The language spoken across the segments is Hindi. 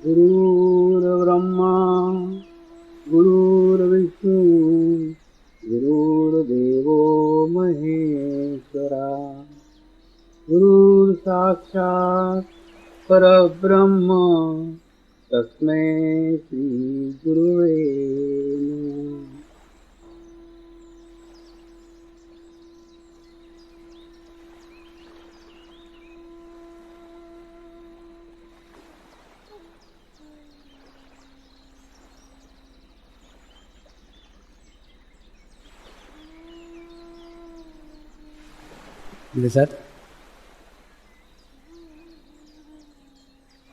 गुरुर्ब्रह्मा गुरुर्विष्णु गुरुर्देवो महेश्वरा गुरुर्साक्षात् परब्रह्म तस्मै श्री गुरुवे नमः। मेरे साथ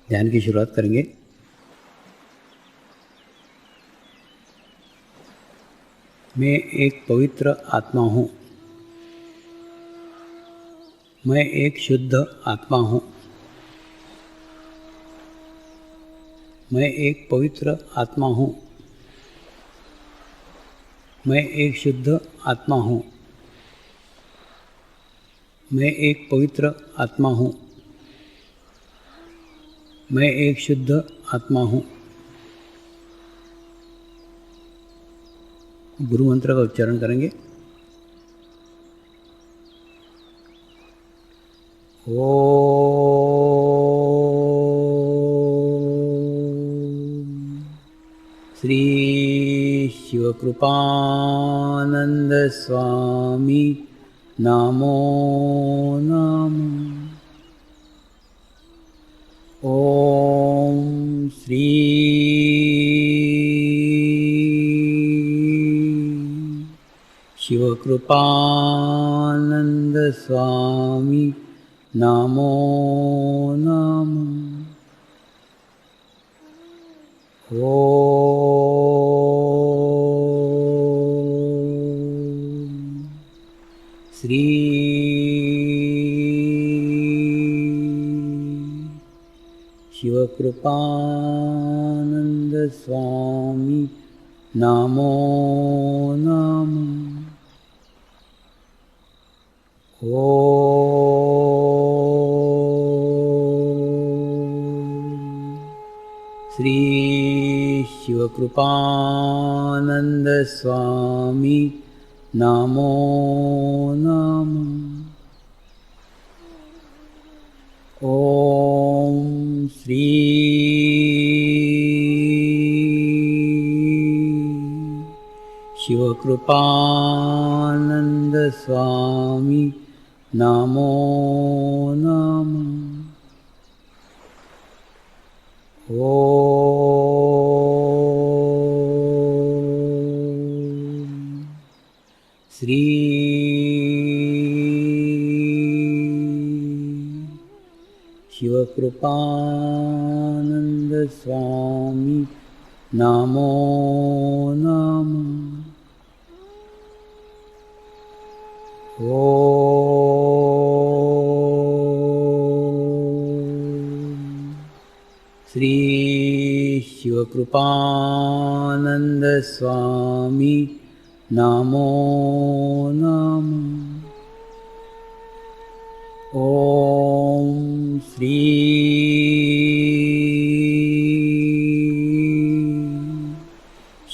ध्यान की शुरुआत करेंगे। मैं एक पवित्र आत्मा हूँ। मैं एक शुद्ध आत्मा हूँ। मैं एक पवित्र आत्मा हूँ। मैं एक शुद्ध आत्मा हूँ। मैं एक पवित्र आत्मा हूँ। मैं एक शुद्ध आत्मा हूँ। गुरु मंत्र का उच्चारण करेंगे। ओम श्री शिवकृपानंद स्वामी नमो नमः। ओम श्री शिवकृपानंद स्वामी नमो नमः। ओम श्री शिवकृपानंद स्वामी नमो नमः। ओम श्री शिवकृपानंद स्वामी नमो नमः। ओम श्री शिवकृपानंद स्वामी नमो नमः। ओम श्री शिवकृपानंद स्वामी नमो नमः। ओम श्री शिवकृपानंद स्वामी नमो नमः। ओम श्री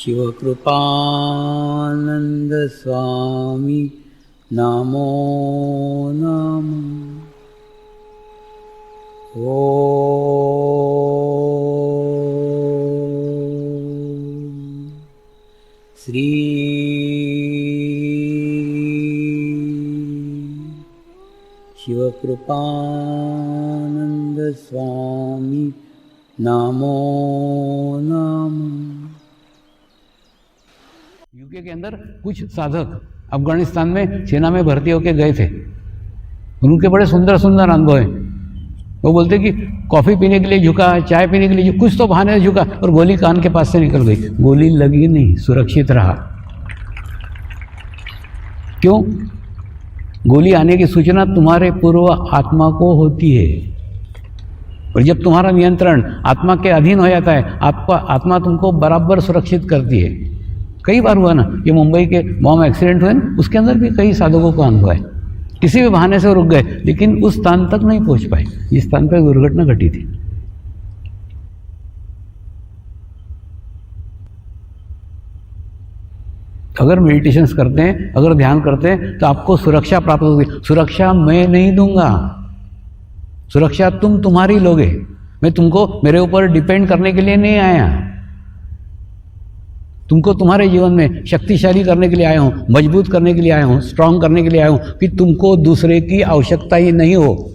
शिवकृपानंद स्वामी नमो नमः। ओम श्री शिवकृपानंद स्वामी नमो नमः। यूके के अंदर कुछ साधक अफगानिस्तान में सेना में भर्ती होके गए थे। उनके बड़े सुंदर सुंदर अनुभव हैं। वो बोलते कि कॉफ़ी पीने के लिए झुका, चाय पीने के लिए कुछ तो बहाने से झुका और गोली कान के पास से निकल गई। गोली लगी नहीं, सुरक्षित रहा। क्यों? गोली आने की सूचना तुम्हारे पूर्व आत्मा को होती है, और जब तुम्हारा नियंत्रण आत्मा के अधीन हो जाता है, आत्मा तुमको बराबर सुरक्षित करती है। कई बार हुआ ना, ये मुंबई के बॉम्ब एक्सीडेंट हुए ना, उसके अंदर भी कई साधकों का अनुभव है। किसी भी बहाने से रुक गए, लेकिन उस स्थान तक नहीं पहुंच पाए जिस स्थान पर दुर्घटना घटी थी। अगर मेडिटेशंस करते हैं, अगर ध्यान करते हैं तो आपको सुरक्षा प्राप्त होगी। सुरक्षा मैं नहीं दूंगा, सुरक्षा तुम तुम्हारी लोगे। मैं तुमको मेरे ऊपर डिपेंड करने के लिए नहीं आया, तुमको तुम्हारे जीवन में शक्तिशाली करने के लिए आया हूँ, मजबूत करने के लिए आया हूँ, स्ट्रांग करने के लिए आया हूँ कि तुमको दूसरे की आवश्यकता ही नहीं हो।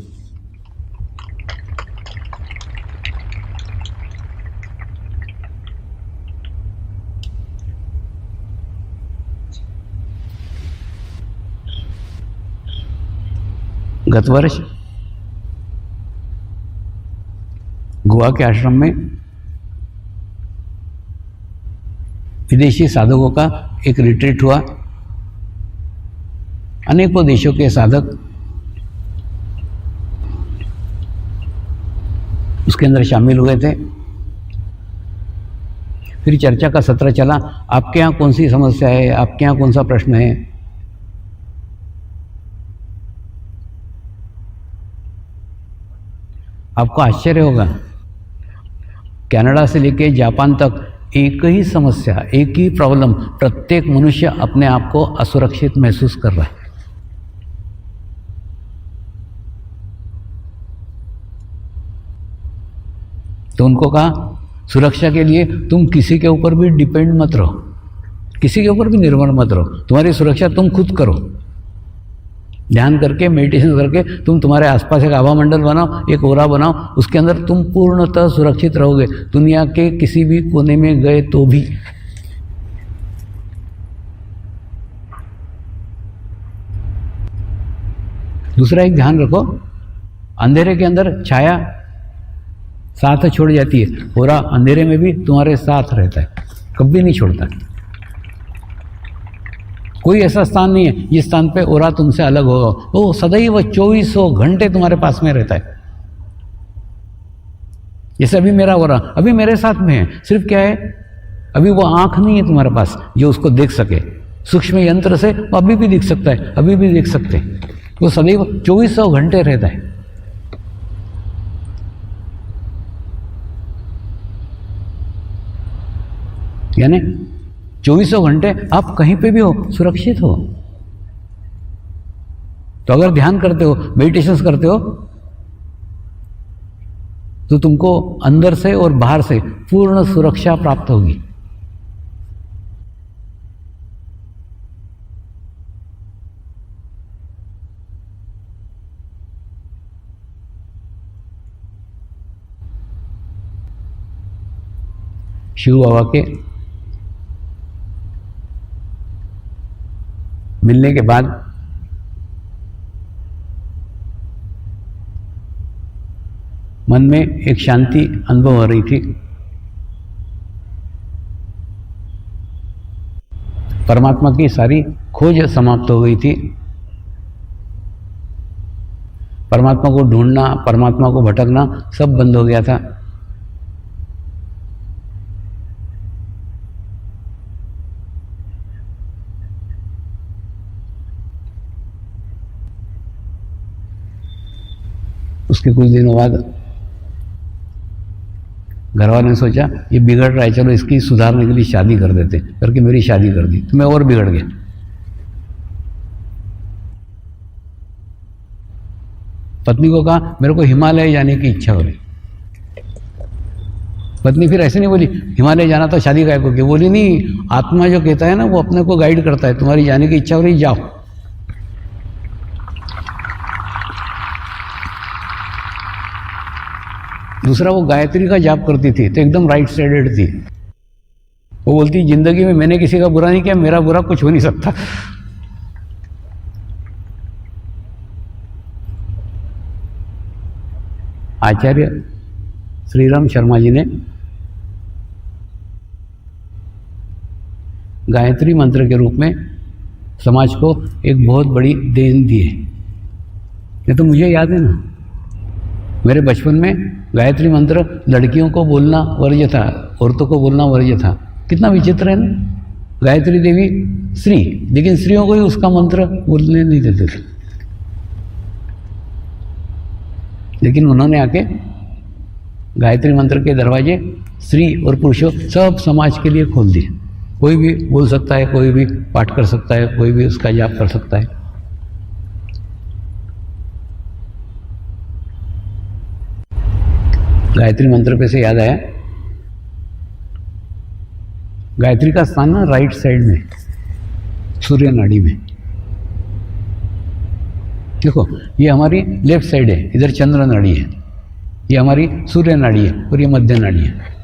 गत वर्ष गोवा के आश्रम में विदेशी साधकों का एक रिट्रीट हुआ। अनेकों देशों के साधक उसके अंदर शामिल हुए थे। फिर चर्चा का सत्र चला, आपके यहाँ कौन सी समस्या है, आपके यहाँ कौन सा प्रश्न है। आपको आश्चर्य होगा, कनाडा से लेकर जापान तक एक ही समस्या, एक ही प्रॉब्लम, प्रत्येक मनुष्य अपने आप को असुरक्षित महसूस कर रहा है। तो उनको कहा, सुरक्षा के लिए तुम किसी के ऊपर भी डिपेंड मत रहो, किसी के ऊपर भी निर्भर मत रहो, तुम्हारी सुरक्षा तुम खुद करो। ध्यान करके, मेडिटेशन करके तुम तुम्हारे आसपास एक आभा मंडल बनाओ, एक ओरा बनाओ, उसके अंदर तुम पूर्णतः सुरक्षित रहोगे, दुनिया के किसी भी कोने में गए तो भी। दूसरा एक ध्यान रखो, अंधेरे के अंदर छाया साथ छोड़ जाती है, ओरा अंधेरे में भी तुम्हारे साथ रहता है, कभी नहीं छोड़ता। कोई ऐसा स्थान नहीं है जिस स्थान पे ओरा तुमसे अलग होगा, वो सदैव 2400 घंटे तुम्हारे पास में रहता है। जैसे अभी मेरा ओरा अभी मेरे साथ में है, सिर्फ क्या है, अभी वो आंख नहीं है तुम्हारे पास जो उसको देख सके, सूक्ष्म यंत्र से वो अभी भी दिख सकता है, अभी भी देख सकते हैं, वो सदैव 2400 घंटे रहता है। यानी 2400 घंटे आप कहीं पे भी हो, सुरक्षित हो। तो अगर ध्यान करते हो, मेडिटेशंस करते हो, तो तुमको अंदर से और बाहर से पूर्ण सुरक्षा प्राप्त होगी। शिव बाबा के मिलने के बाद मन में एक शांति अनुभव हो रही थी। परमात्मा की सारी खोज समाप्त हो गई थी। परमात्मा को ढूंढना, परमात्मा को भटकना सब बंद हो गया था। उसके कुछ दिनों बाद घर वालों ने सोचा ये बिगड़ रहा है, चलो इसकी सुधारने के लिए शादी कर देते, करके मेरी शादी कर दी, तो मैं और बिगड़ गया। पत्नी को कहा मेरे को हिमालय जाने की इच्छा हो रही। पत्नी फिर ऐसे नहीं बोली हिमालय जाना तो शादी काय को की, बोली नहीं, आत्मा जो कहता है ना वो अपने को गाइड करता है, तुम्हारी जाने की इच्छा हो रही, जाओ। दूसरा वो गायत्री का जाप करती थी तो एकदम राइट साइडेड थी। वो बोलती जिंदगी में मैंने किसी का बुरा नहीं किया, मेरा बुरा कुछ हो नहीं सकता। आचार्य श्रीराम शर्मा जी ने गायत्री मंत्र के रूप में समाज को एक बहुत बड़ी देन दी है। ये तो मुझे याद है ना, मेरे बचपन में गायत्री मंत्र लड़कियों को बोलना वर्ज्य था, औरतों को बोलना वर्ज्य था। कितना विचित्र है ना, गायत्री देवी स्त्री, लेकिन स्त्रियों को ही उसका मंत्र बोलने नहीं देते थे। लेकिन उन्होंने आके गायत्री मंत्र के दरवाजे स्त्री और पुरुषों सब समाज के लिए खोल दिए। कोई भी बोल सकता है, कोई भी पाठ कर सकता है, कोई भी उसका जाप कर सकता है। गायत्री मंत्र पे से याद आया, गायत्री का स्थान ना राइट साइड में, सूर्य नाड़ी में। देखो ये हमारी लेफ्ट साइड है, इधर चंद्र नाड़ी है, ये हमारी सूर्य नाड़ी है और ये मध्य नाड़ी है।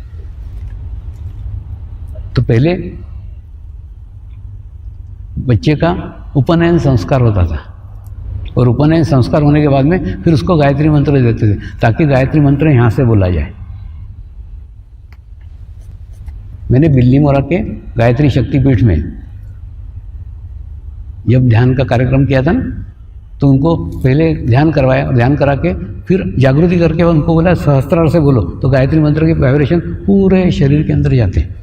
तो पहले बच्चे का उपनयन संस्कार होता था और उपनयन संस्कार होने के बाद में फिर उसको गायत्री मंत्र देते थे ताकि गायत्री मंत्र यहाँ से बोला जाए। मैंने बिल्ली मोरा के गायत्री शक्तिपीठ में जब ध्यान का कार्यक्रम किया था ना, तो उनको पहले ध्यान करवाया और ध्यान करा के फिर जागृति करके उनको बोला सहस्त्रार से बोलो, तो गायत्री मंत्र के वाइब्रेशन पूरे शरीर के अंदर जाते हैं।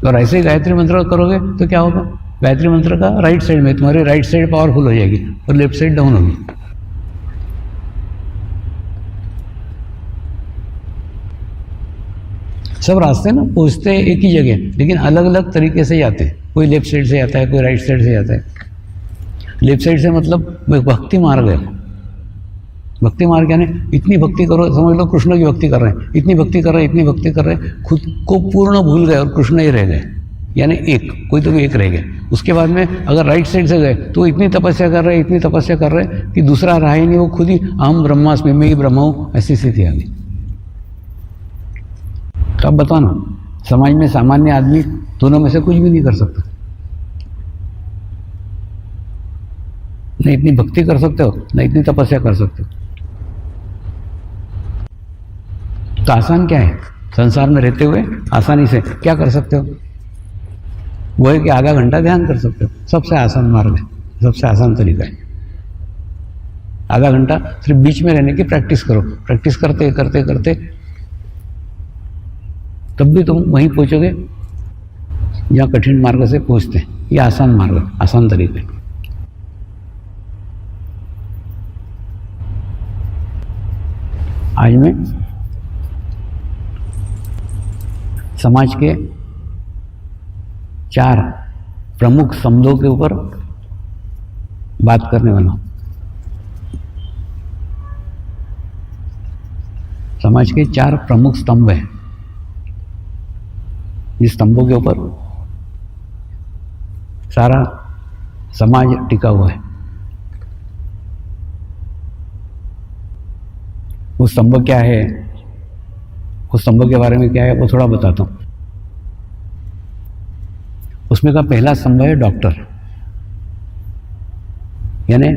और ऐसे ही गायत्री मंत्र करोगे तो क्या होगा, गायत्री मंत्र का राइट साइड में तुम्हारी राइट साइड पावरफुल हो जाएगी और लेफ्ट साइड डाउन होगी। सब रास्ते ना पहुँचते हैं एक ही जगह, लेकिन अलग अलग तरीके से जाते हैं। कोई लेफ्ट साइड से आता है, कोई राइट साइड से जाता है। लेफ्ट साइड से मतलब भक्ति मार्ग है। भक्ति मार्ग यानी इतनी भक्ति करो, समझ लो कृष्ण की भक्ति कर रहे हैं, इतनी भक्ति कर रहे हैं, इतनी भक्ति कर रहे हैं, खुद को पूर्ण भूल गए और कृष्ण ही रह गए, यानी एक, कोई तो भी एक रह गए। उसके बाद में अगर राइट साइड से गए तो इतनी तपस्या कर रहे हैं, इतनी तपस्या कर रहे हैं कि दूसरा रहा ही नहीं, वो खुद ही अहम ब्रह्मास्मि, मैं ही ब्रह्म हूँ, ऐसी स्थिति आ गई। तो अब बताओ ना, समाज में सामान्य आदमी दोनों में से कुछ भी नहीं कर सकता। न इतनी भक्ति कर सकते हो, न इतनी तपस्या कर सकते हो। तो आसान क्या है, संसार में रहते हुए आसानी से क्या कर सकते हो, वो है कि आधा घंटा ध्यान कर सकते हो। सबसे आसान मार्ग है, सबसे आसान तरीका है। आधा घंटा सिर्फ बीच में रहने की प्रैक्टिस करो। प्रैक्टिस करते करते करते तब भी तुम वहीं पहुंचोगे जहाँ कठिन मार्ग से पहुंचते हैं। ये आसान मार्ग है, आसान तरीका है। आज मैं समाज के 4 प्रमुख स्तंभों के ऊपर बात करने वाला हूं। समाज के 4 प्रमुख स्तंभ हैं, इस स्तंभों के ऊपर सारा समाज टिका हुआ है। वो स्तंभ क्या है, उस स्तंभ के बारे में क्या है, वो थोड़ा बताता हूँ। उसमें का पहला स्तंभ है डॉक्टर, यानी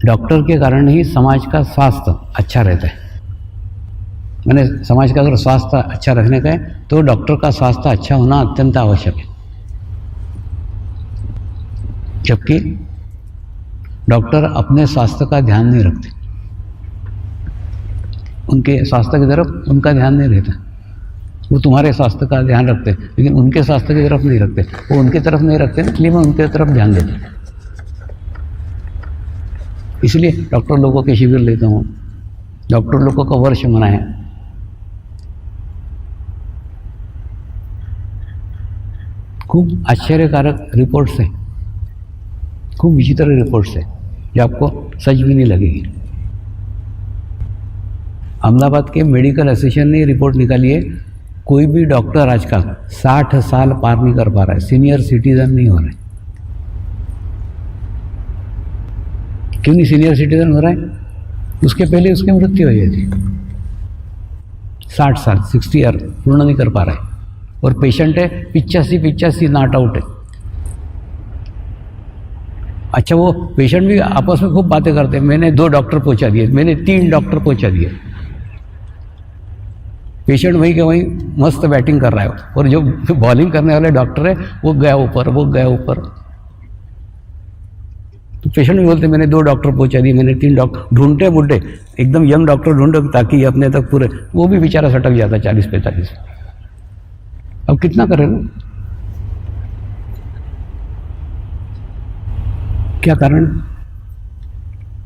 डॉक्टर के कारण ही समाज का स्वास्थ्य अच्छा रहता है। मैंने समाज का अगर स्वास्थ्य अच्छा रखने का है तो डॉक्टर का स्वास्थ्य अच्छा होना अत्यंत आवश्यक है। जबकि डॉक्टर अपने स्वास्थ्य का ध्यान नहीं रखते, उनके स्वास्थ्य की तरफ उनका ध्यान नहीं रहता। वो तुम्हारे स्वास्थ्य का ध्यान रखते हैं लेकिन उनके स्वास्थ्य की तरफ नहीं रखते। वो उनकी तरफ नहीं रखते, इसलिए मैं उनके तरफ ध्यान देता हूँ। इसलिए डॉक्टर लोगों के शिविर लेता हूँ, डॉक्टर लोगों का वर्ष मनाया। खूब आश्चर्यकारक रिपोर्ट्स है, खूब विचित्र रिपोर्ट्स है जो आपको सच भी नहीं लगेगी। अहमदाबाद के मेडिकल एसोसिएशन ने रिपोर्ट निकाली है, कोई भी डॉक्टर आज का 60 साल पार नहीं कर पा रहा है, सीनियर सिटीजन नहीं हो रहा है। क्यों नहीं सीनियर सिटीजन हो रहा है? उसके पहले उसकी मृत्यु हो जाती। 60 साल 60 ईयर पूर्ण नहीं कर पा रहा है और पेशेंट है 85 नॉट आउट है। अच्छा, वो पेशेंट भी आपस में खूब बातें करते हैं, मैंने 2 डॉक्टर पहुंचा दिए, मैंने 3 डॉक्टर पहुंचा दिए। पेशेंट वहीं के वहीं मस्त बैटिंग कर रहा है और जो बॉलिंग करने वाले डॉक्टर है वो गया ऊपर, वो गया ऊपर। तो पेशेंट भी बोलते मैंने 2 डॉक्टर पहुंचा दिए, मैंने 3 डॉक्टर ढूंढते बुढ़े, एकदम यंग डॉक्टर ढूंढो ताकि ये अपने तक पूरे, वो भी बेचारा सटक जाता 40-45। अब कितना करें ना? क्या कारण?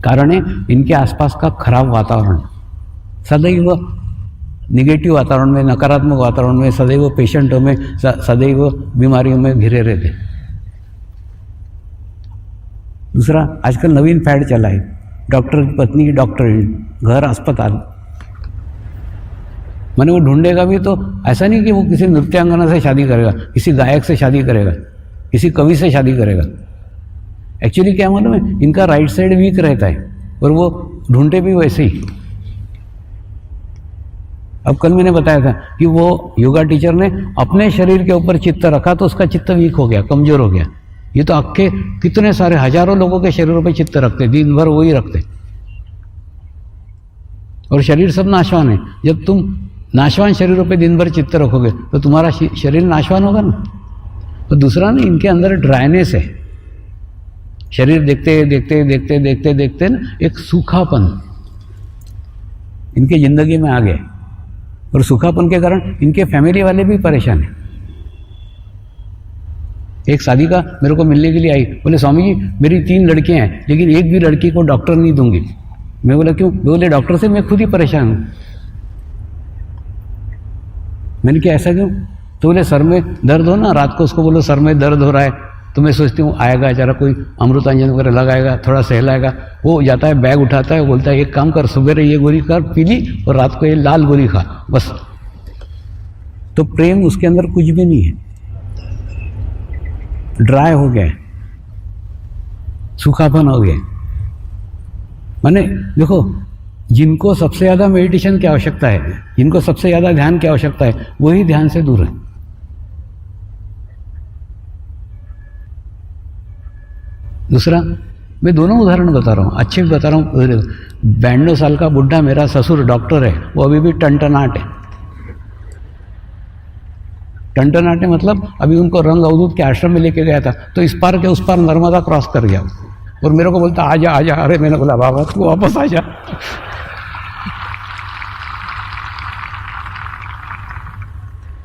कारण है इनके आसपास का खराब वातावरण। सदैव निगेटिव वातावरण में, नकारात्मक वातावरण में, सदैव पेशेंटों में, सदैव बीमारियों में घिरे रहते। दूसरा, आजकल नवीन फैड चला है, डॉक्टर की पत्नी डॉक्टर, घर अस्पताल। मैंने वो ढूंढेगा भी तो ऐसा नहीं कि वो किसी नृत्यांगना से शादी करेगा, किसी गायक से शादी करेगा, किसी कवि से शादी करेगा। एक्चुअली क्या मालूम है, इनका राइट साइड वीक रहता है और वो ढूंढते भी वैसे ही। अब कल मैंने बताया था कि वो योगा टीचर ने अपने शरीर के ऊपर चित्त रखा तो उसका चित्त वीक हो गया, कमजोर हो गया। ये तो अक्के कितने सारे हजारों लोगों के शरीरों पे चित्त रखते, दिन भर वही रखते, और शरीर सब नाशवान है। जब तुम नाशवान शरीरों पे दिन भर चित्त रखोगे तो तुम्हारा शरीर नाशवान होगा ना। तो दूसरा ना, इनके अंदर ड्राइनेस है, शरीर देखते देखते देखते देखते देखते ना एक सूखापन इनके जिंदगी में आ गया, और सूखापन के कारण इनके फैमिली वाले भी परेशान हैं। एक शादी का मेरे को मिलने के लिए आई, बोले स्वामी जी मेरी 3 लड़कियां हैं लेकिन एक भी लड़की को डॉक्टर नहीं दूंगी। मैं बोला क्यों? बोले डॉक्टर से मैं खुद ही परेशान हूं। मैंने क्या ऐसा क्यों? तो बोले सर में दर्द हो ना, रात को उसको बोलो सर में दर्द हो रहा है, तो मैं सोचती हूँ आएगा जरा कोई अमृतांजन वगैरह लगाएगा, थोड़ा सहलाएगा। वो जाता है, बैग उठाता है, बोलता है एक काम कर, सुबह ये गोली कर पी ली और रात को ये लाल गोली खा, बस। तो प्रेम उसके अंदर कुछ भी नहीं है, ड्राई हो गया, सूखापन हो गया। माने देखो, जिनको सबसे ज़्यादा मेडिटेशन की आवश्यकता है, जिनको सबसे ज़्यादा ध्यान की आवश्यकता है, वही ध्यान से दूर है। दूसरा, मैं दोनों उदाहरण बता रहा हूँ, अच्छे भी बता रहा हूँ। 92 साल का बुढ़ा मेरा ससुर डॉक्टर है, वो अभी भी टनटनाट है। टनटनाट है मतलब अभी उनको रंग अवधूत के आश्रम में लेके गया था, तो इस पार के उस पार नर्मदा क्रॉस कर गया और मेरे को बोलता आजा आजा। अरे मैंने बोला बाबा तू वापस आ जा।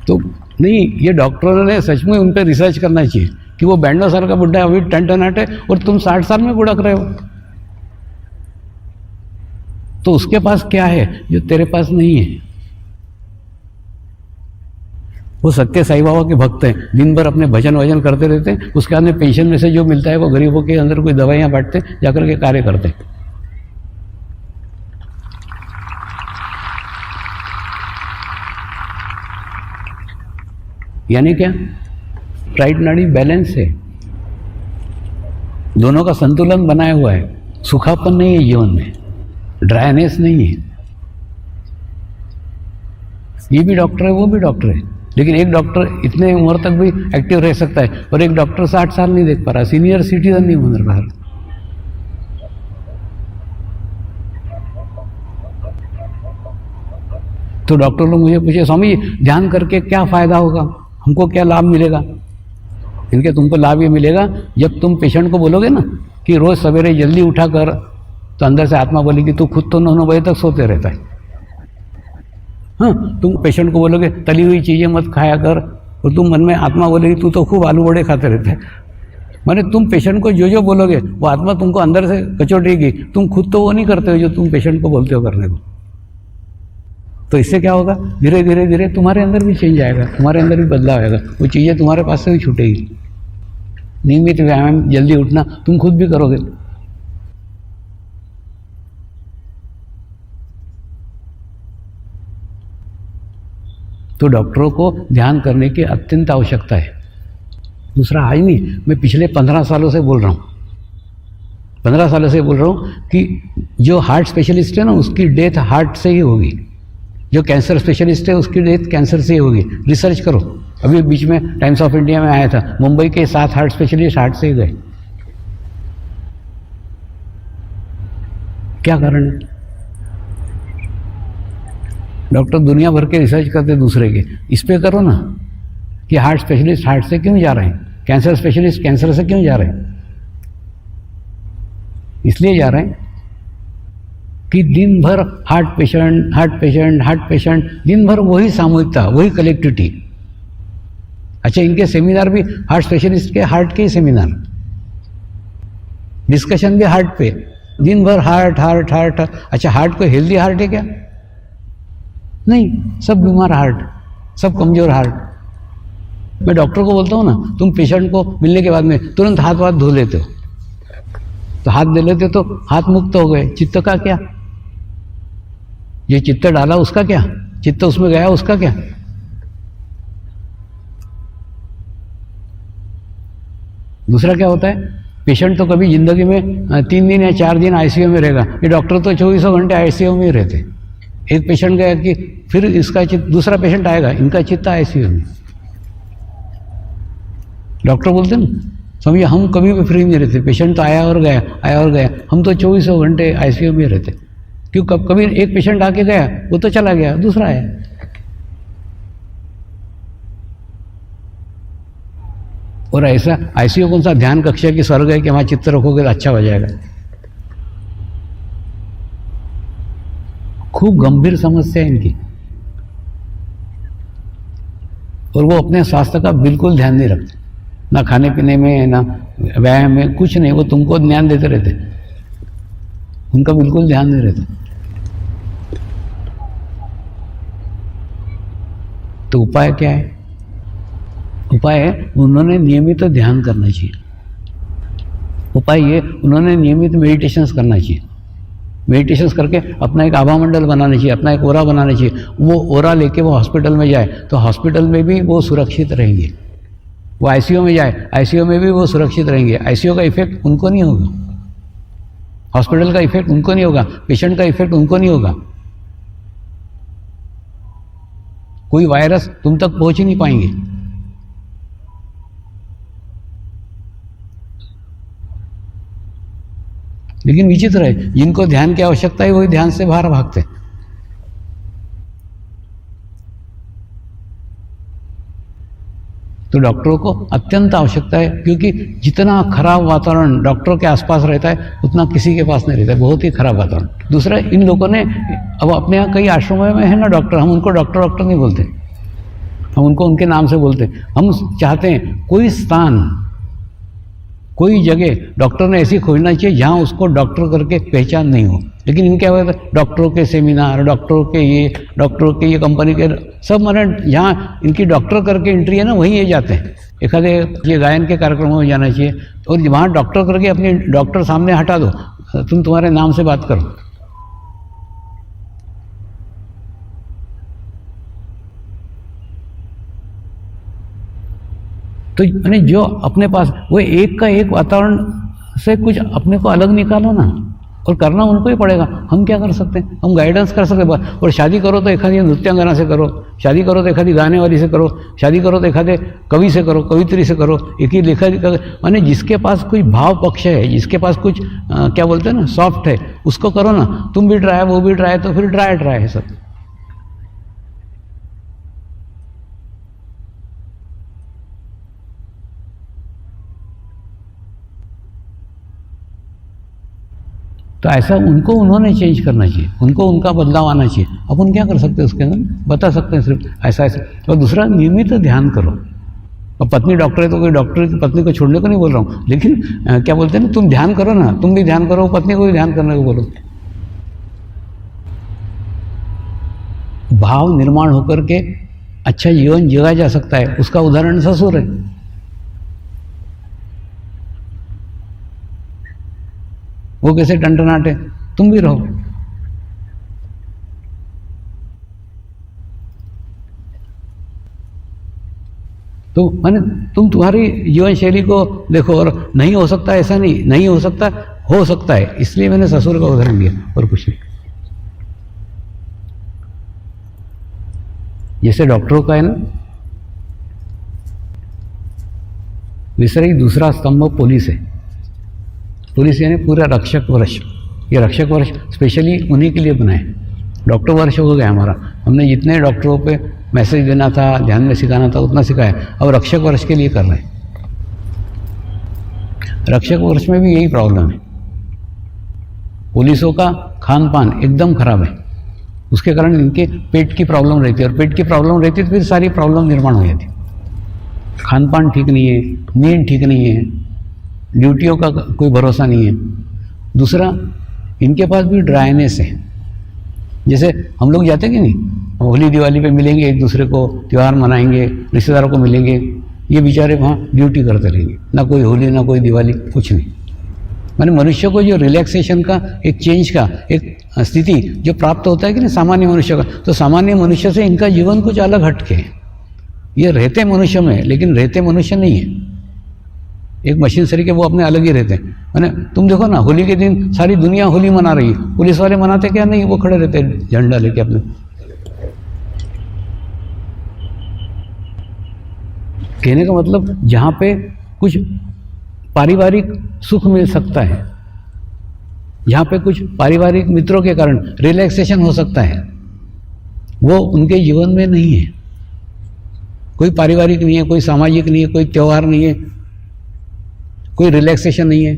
तो नहीं, ये डॉक्टरों ने सच में उन पर रिसर्च करना चाहिए कि वो 92 साल का बुढ़ा अभी टनटनाट है और तुम 60 साल में बुढ़क रहे हो, तो उसके पास क्या है जो तेरे पास नहीं है। वो सत्य साईं बाबा के भक्त हैं, दिन भर अपने भजन वजन करते रहते हैं, उसके बाद में पेंशन में से जो मिलता है वो गरीबों के अंदर कोई दवाइयां बांटते, जाकर के कार्य करते। यानी क्या? राइट नाड़ी बैलेंस है, दोनों का संतुलन बनाया हुआ है, सूखापन नहीं है जीवन में, ड्राइनेस नहीं है। ये भी डॉक्टर है, वो भी डॉक्टर है, लेकिन एक डॉक्टर इतने उम्र तक भी एक्टिव रह सकता है और एक डॉक्टर 60 साल नहीं देख पा रहा, सीनियर सिटीजन नहीं बन रहा। तो डॉक्टर लोग मुझे पूछे स्वामी जी ध्यान करके क्या फायदा होगा, हमको क्या लाभ मिलेगा? इनके तुमको लाभ ये मिलेगा जब तुम पेशेंट को बोलोगे ना कि रोज सवेरे जल्दी उठा कर, तो अंदर से आत्मा बोलेगी तू खुद तो 9-9 बजे तक सोते रहता है। हाँ, तुम पेशेंट को बोलोगे तली हुई चीजें मत खाया कर, और तुम मन में आत्मा बोलेगी तू तो खूब आलू बड़े खाते रहते है। माने तुम पेशेंट को जो जो बोलोगे वो आत्मा तुमको अंदर से कचोटेगी, तुम खुद तो वो नहीं करते हो जो तुम पेशेंट को बोलते हो करने को। तो इससे क्या होगा, धीरे धीरे धीरे तुम्हारे अंदर भी चेंज आएगा, तुम्हारे अंदर भी बदलाव आएगा, वो चीज़ें तुम्हारे पास से भी छूटेगी। नियमित व्यायाम, जल्दी उठना तुम खुद भी करोगे। तो डॉक्टरों को ध्यान करने की अत्यंत आवश्यकता है। दूसरा, आज नहीं, मैं पिछले 15 सालों से बोल रहा हूँ, 15 सालों से बोल रहा हूँ कि जो हार्ट स्पेशलिस्ट है ना उसकी डेथ हार्ट से ही होगी, जो कैंसर स्पेशलिस्ट है उसकी डेथ कैंसर से ही होगी। रिसर्च करो, अभी बीच में टाइम्स ऑफ इंडिया में आया था, मुंबई के 7 हार्ट स्पेशलिस्ट हार्ट से ही गए। क्या कारण है? डॉक्टर दुनिया भर के रिसर्च करते दूसरे के, इस पे करो ना कि हार्ट स्पेशलिस्ट हार्ट से क्यों जा रहे हैं, कैंसर स्पेशलिस्ट कैंसर से क्यों जा रहे हैं। इसलिए जा रहे हैं कि दिन भर heart patient heart patient heart patient, दिन भर वही सामूहिकता, वही कलेक्टिविटी। अच्छा, इनके सेमिनार भी हार्ट स्पेशलिस्ट के हार्ट के ही सेमिनार, डिस्कशन भी हार्ट पे, दिन भर हार्ट हार्ट हार्ट। अच्छा, हार्ट को हेल्दी हार्ट है क्या? नहीं, सब बीमार हार्ट, सब कमज़ोर हार्ट। मैं डॉक्टर को बोलता हूँ ना, तुम पेशेंट को मिलने के बाद में तुरंत हाथ वाथ धो लेते हो, तो हाथ धो लेते हो तो हाथ मुक्त हो गए, चित्त का क्या? ये चित्त डाला उसका क्या? चित्त उसमें गया उसका क्या? दूसरा क्या होता है, पेशेंट तो कभी जिंदगी में 3 दिन या 4 दिन आईसीयू में रहेगा, ये डॉक्टर तो 24 घंटे आईसीयू में ही रहते। एक पेशेंट गया कि फिर इसका चित्त, दूसरा पेशेंट आएगा, इनका चित्त आईसीयू में। डॉक्टर बोलते ना, समझिए हम कभी भी फ्री नहीं रहते, पेशेंट तो आया और गया, आया और गया, हम तो 24 घंटे आईसीयू में रहते। क्यों? कभी एक पेशेंट आके गया, वो तो चला गया, दूसरा आया। और ऐसा आईसीयू कौन सा ध्यान कक्ष की स्वर्ग है कि वहां चित्त रखोगे तो अच्छा हो जाएगा? खूब गंभीर समस्या है इनकी, और वो अपने स्वास्थ्य का बिल्कुल ध्यान नहीं रखते, ना खाने पीने में, ना व्यायाम में, कुछ नहीं। वो तुमको ज्ञान देते रहते, उनका बिल्कुल ध्यान नहीं रहता। तो उपाय क्या है? उपाय है, उन्होंने नियमित ध्यान करना चाहिए। उपाय ये, उन्होंने नियमित मेडिटेशंस करना चाहिए। मेडिटेशंस करके अपना एक आभा मंडल बनाना चाहिए, अपना एक ओरा बनाना चाहिए। वो ओरा लेके वो हॉस्पिटल में जाए तो हॉस्पिटल में भी वो सुरक्षित रहेंगे। वो आईसीयू में जाए, आईसीयू में भी वो सुरक्षित रहेंगे। आईसीयू का इफेक्ट उनको नहीं होगा, हॉस्पिटल का इफेक्ट उनको नहीं होगा, पेशेंट का इफेक्ट उनको नहीं होगा। कोई वायरस तुम तक पहुंच ही नहीं पाएंगे। लेकिन विचित्र है, जिनको ध्यान की आवश्यकता है वही ध्यान से बाहर भागते। तो डॉक्टरों को अत्यंत आवश्यकता है, क्योंकि जितना खराब वातावरण डॉक्टरों के आसपास रहता है उतना किसी के पास नहीं रहता है, बहुत ही खराब वातावरण। दूसरा, इन लोगों ने अब अपने यहाँ कई आश्रमों में है ना डॉक्टर, हम उनको डॉक्टर नहीं बोलते, हम उनको उनके नाम से बोलते। हम चाहते हैं कोई स्थान, कोई जगह डॉक्टर ने ऐसी खोजना चाहिए जहाँ उसको डॉक्टर करके पहचान नहीं हो। लेकिन इनके क्या होता है, डॉक्टरों के सेमिनार, डॉक्टरों के ये कंपनी के सब, मैंने जहाँ इनकी डॉक्टर करके एंट्री है ना, वहीं ये जाते हैं। एखादे ये गायन के कार्यक्रमों में जाना चाहिए, और वहाँ डॉक्टर करके अपनी डॉक्टर सामने हटा दो, तुम तुम्हारे नाम से बात करो। तो यानी जो अपने पास वो एक का एक वातावरण से कुछ अपने को अलग निकालो ना, और करना उनको ही पड़ेगा। हम क्या कर सकते हैं? हम गाइडेंस कर सकते हैं। और शादी करो तो एखादी नृत्यांगना से करो, शादी करो तो एखादी गाने वाली से करो, शादी करो तो एखादे कवि से करो, कवित्री से करो, एक ही लेखा, माने जिसके पास कोई भाव पक्ष है, जिसके पास कुछ क्या बोलते हैं ना, सॉफ्ट है, उसको करो ना। तुम भी ट्राई, वो भी ट्राई, तो फिर ट्राई है सब। तो ऐसा उनको उन्होंने चेंज करना चाहिए, उनको उनका बदलाव आना चाहिए। अपन क्या कर सकते हैं उसके अंदर? बता सकते हैं सिर्फ ऐसा ऐसा। और दूसरा, नियमित ध्यान करो। और पत्नी डॉक्टर है तो कोई डॉक्टर की पत्नी को छोड़ने को नहीं बोल रहा हूँ, लेकिन क्या बोलते हैं ना, तुम ध्यान करो ना, तुम भी ध्यान करो, पत्नी को भी ध्यान करने को बोलो। भाव निर्माण होकर के अच्छा जीवन जिया जा सकता है, उसका उदाहरण ससुर है। वो कैसे टंटनाटे, तुम भी रहो। तो माने तुम तुम्हारी जीवन शैली को देखो, और नहीं हो सकता ऐसा नहीं हो सकता, हो सकता है, इसलिए मैंने ससुर का उदाहरण दिया, और कुछ नहीं। जैसे डॉक्टरों का है ना, वैसे ही दूसरा स्तंभ पुलिस है। पुलिस यानी पूरा रक्षक वर्ष। ये रक्षक वर्ष स्पेशली उन्हीं के लिए बनाए। डॉक्टर वर्ष हो गया हमारा, हमने जितने डॉक्टरों पे मैसेज देना था, ध्यान में सिखाना था, उतना सिखाया। अब रक्षक वर्ष के लिए कर रहे हैं। रक्षक वर्ष में भी यही प्रॉब्लम है, पुलिसों का खान पान एकदम खराब है, उसके कारण इनके पेट की प्रॉब्लम रहती है, और पेट की प्रॉब्लम रहती है तो फिर सारी प्रॉब्लम निर्माण हो जाती है। खान पान ठीक नहीं है, नींद ठीक नहीं है, ड्यूटियों का कोई भरोसा नहीं है। दूसरा, इनके पास भी ड्राइनेस है। जैसे हम लोग जाते कि नहीं, होली दिवाली पे मिलेंगे एक दूसरे को, त्यौहार मनाएंगे, रिश्तेदारों को मिलेंगे, ये बेचारे वहाँ ड्यूटी करते रहेंगे, ना कोई होली ना कोई दिवाली, कुछ नहीं। माने मनुष्य को जो रिलैक्सेशन का, एक चेंज का, एक स्थिति जो प्राप्त होता है कि नहीं सामान्य मनुष्य का, तो सामान्य मनुष्य से इनका जीवन कुछ अलग हटके है। ये रहते मनुष्य में लेकिन रहते मनुष्य नहीं है, एक मशीन सरी के वो अपने अलग ही रहते हैं। मैंने तुम देखो ना, होली के दिन सारी दुनिया होली मना रही है, पुलिस वाले मनाते क्या नहीं, वो खड़े रहते हैं झंडा लेके अपने। कहने का मतलब जहाँ पे कुछ पारिवारिक सुख मिल सकता है, जहाँ पे कुछ पारिवारिक मित्रों के कारण रिलैक्सेशन हो सकता है, वो उनके जीवन में नहीं है। कोई पारिवारिक नहीं है, कोई सामाजिक नहीं है, कोई त्यौहार नहीं है, कोई रिलैक्सेशन नहीं है।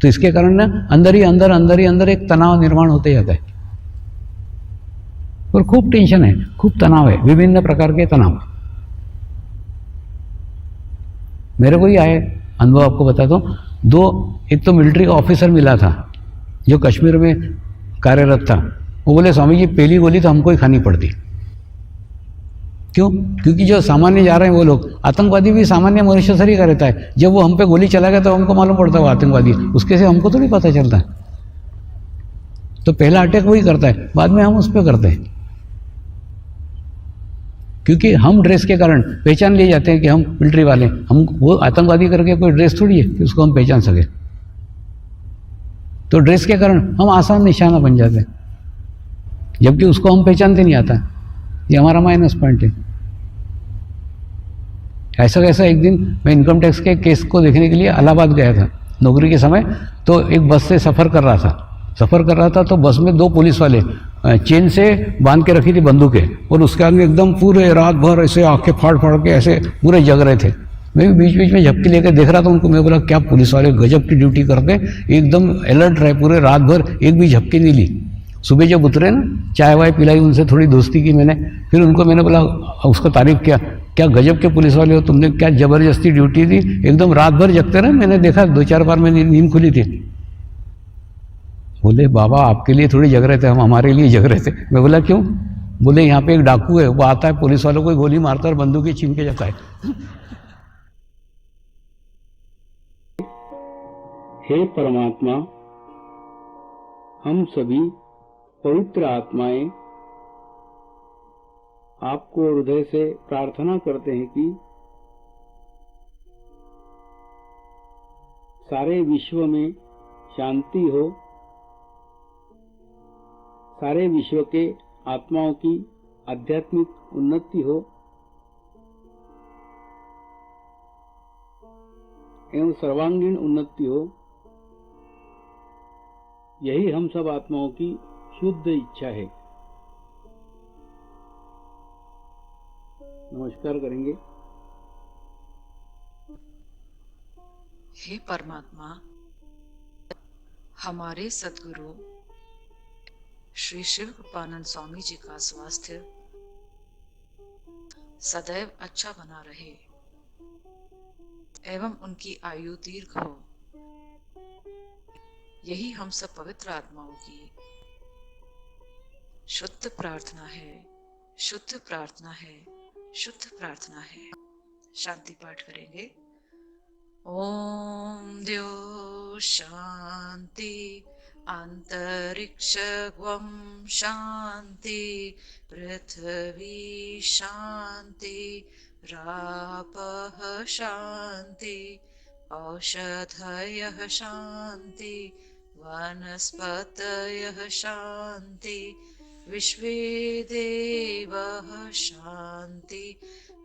तो इसके कारण ना अंदर ही अंदर एक तनाव निर्माण होते जाता है और खूब टेंशन है, खूब तनाव है, विभिन्न प्रकार के तनाव। मेरे को ही आए अनुभव, आपको बताता हूँ। एक तो मिलिट्री का ऑफिसर मिला था जो कश्मीर में कार्यरत था। वो बोले स्वामी जी पहली गोली तो हमको ही खानी पड़ती। क्यों? क्योंकि जो सामान्य जा रहे हैं वो लोग, आतंकवादी भी सामान्य मनुष्य सर ही का रहता है। जब वो हम पे गोली चलाएगा तो हमको मालूम पड़ता है वो आतंकवादी, उसके से हमको तो नहीं पता चलता है। तो पहला अटैक वही करता है, बाद में हम उस पर करते हैं, क्योंकि हम ड्रेस के कारण पहचान लिए जाते हैं कि हम मिलिट्री वाले। हम वो आतंकवादी करके कोई ड्रेस थोड़ी है कि उसको हम पहचान सके। तो ड्रेस के कारण हम आसान निशाना बन जाते हैं, जबकि उसको हम पहचानते नहीं आता। ये हमारा माइनस पॉइंट है। ऐसा कैसा एक दिन मैं इनकम टैक्स के केस को देखने के लिए इलाहाबाद गया था नौकरी के समय। तो एक बस से सफ़र कर रहा था तो बस में दो पुलिस वाले चेन से बांध के रखी थी बंदूकें, और उसके आदमी एकदम पूरे रात भर ऐसे आंखें फाड़ फाड़ के ऐसे पूरे जग रहे थे। मैं भी बीच बीच में झपकी लेकर देख रहा था उनको। मैं बोला क्या पुलिस वाले गजब की ड्यूटी करते, एकदम अलर्ट रहे पूरे रात भर, एक भी झपकी नहीं ली। सुबह जब उतरे ना, चाय वाय पिलाई, उनसे थोड़ी दोस्ती की मैंने। फिर उनको मैंने बोला, उसका तारीफ किया, क्या गजब के पुलिस वाले हो तुमने, क्या जबरदस्ती ड्यूटी दी, एकदम रात भर जगते रहे। मैंने देखा 2-4 बार मैंने नींद खुली थी। बोले बाबा आपके लिए थोड़ी जग रहे थे, हम हमारे लिए जग रहे थे। मैं बोला क्यों? बोले यहाँ पे एक डाकू है, वो आता है पुलिस वालों को गोली मारता है और बंदूक छीन के जाता है। हे परमात्मा, हम सभी पवित्र आत्माएं आपको हृदय से प्रार्थना करते हैं कि सारे विश्व में शांति हो, सारे विश्व के आत्माओं की आध्यात्मिक उन्नति हो एवं सर्वांगीण उन्नति हो। यही हम सब आत्माओं की शुद्ध इच्छा है। नमस्कार करेंगे। हे परमात्मा, हमारे सद्गुरु श्री शिव कृपानंद स्वामी जी का स्वास्थ्य सदैव अच्छा बना रहे एवं उनकी आयु दीर्घ हो, यही हम सब पवित्र आत्माओं की शुद्ध प्रार्थना है, शुद्ध प्रार्थना है, शुद्ध प्रार्थना है। शांति पाठ करेंगे। ओम द्यो शांति, अंतरिक्षं शांति, पृथ्वी शांति, रापः शांति, औषधयः शांति, वनस्पतयः शांति, विश्वे देवः शांति,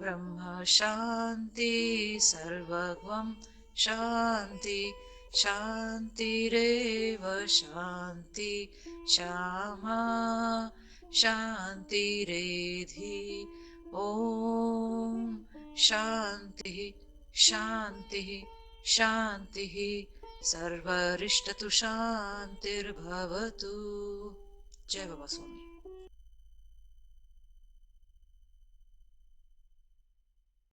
ब्रह्म शांति, सर्वगं शांति, शांतिरेव शांति, श्यामा शांतिरेधि। ओम शांति शांति शांति, सर्वरिष्टतु शांतिर्भवतु। जय बाबा स्वामी।